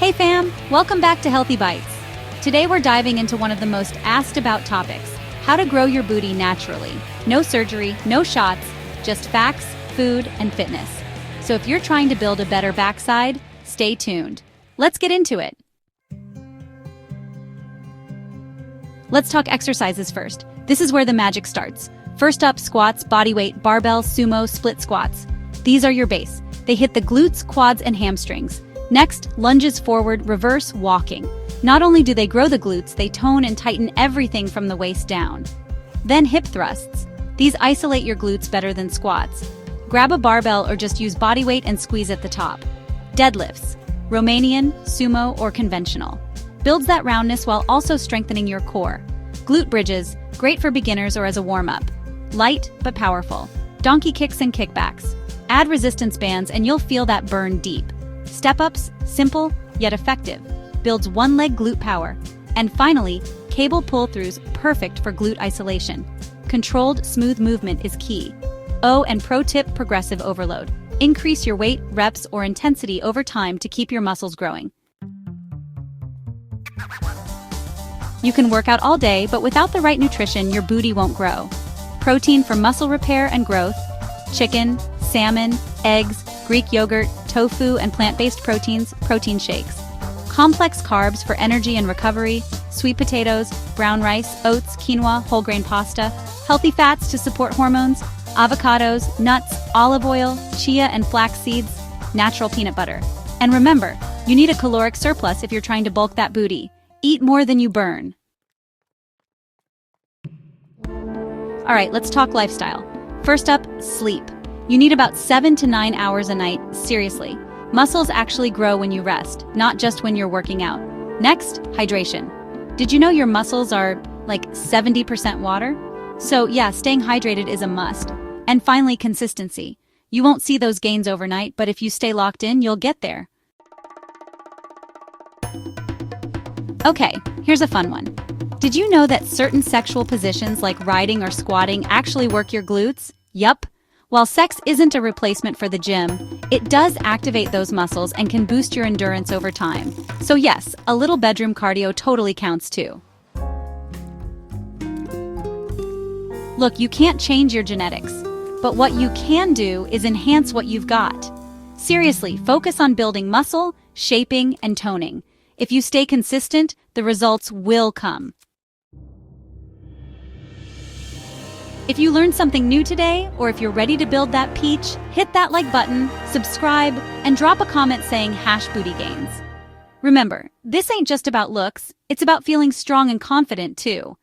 Hey fam, welcome back to Healthy Bites. Today we're diving into one of the most asked about topics, how to grow your booty naturally. No surgery, no shots, just facts, food, and fitness. So if you're trying to build a better backside, stay tuned. Let's get into it. Let's talk exercises first. This is where the magic starts. First up, squats, bodyweight, barbell, sumo, split squats. These are your base. They hit the glutes, quads, and hamstrings. Next, lunges forward, reverse, walking. Not only do they grow the glutes, they tone and tighten everything from the waist down. Then hip thrusts. These isolate your glutes better than squats. Grab a barbell or just use body weight and squeeze at the top. Deadlifts. Romanian, sumo, or conventional. Builds that roundness while also strengthening your core. Glute bridges, great for beginners or as a warm-up. Light but powerful. Donkey kicks and kickbacks. Add resistance bands and you'll feel that burn deep. Step-ups, simple yet effective. Builds one-leg glute power. And finally, cable pull-throughs, perfect for glute isolation. Controlled, smooth movement is key. Oh, and pro tip, progressive overload. Increase your weight, reps, or intensity over time to keep your muscles growing. You can work out all day, but without the right nutrition, your booty won't grow. Protein for muscle repair and growth. Chicken, salmon, eggs, Greek yogurt, tofu, and plant-based proteins, protein shakes. Complex carbs for energy and recovery. Sweet potatoes, brown rice, oats, quinoa, whole grain pasta. Healthy fats to support hormones. Avocados, nuts, olive oil, chia and flax seeds, natural peanut butter. And remember, you need a caloric surplus if you're trying to bulk that booty. Eat more than you burn. All right, let's talk lifestyle. First up, sleep. You need about 7 to 9 hours a night, seriously. Muscles actually grow when you rest, not just when you're working out. Next, hydration. Did you know your muscles are like 70% water? So yeah, staying hydrated is a must. And finally, consistency. You won't see those gains overnight, but if you stay locked in, you'll get there. Okay, here's a fun one. Did you know that certain sexual positions like riding or squatting actually work your glutes? Yup. While sex isn't a replacement for the gym, it does activate those muscles and can boost your endurance over time. So yes, a little bedroom cardio totally counts too. Look, you can't change your genetics, but what you can do is enhance what you've got. Seriously, focus on building muscle, shaping, and toning. If you stay consistent, the results will come. If you learned something new today, or if you're ready to build that peach, hit that like button, subscribe, and drop a comment saying #bootygains. Remember, this ain't just about looks, it's about feeling strong and confident too.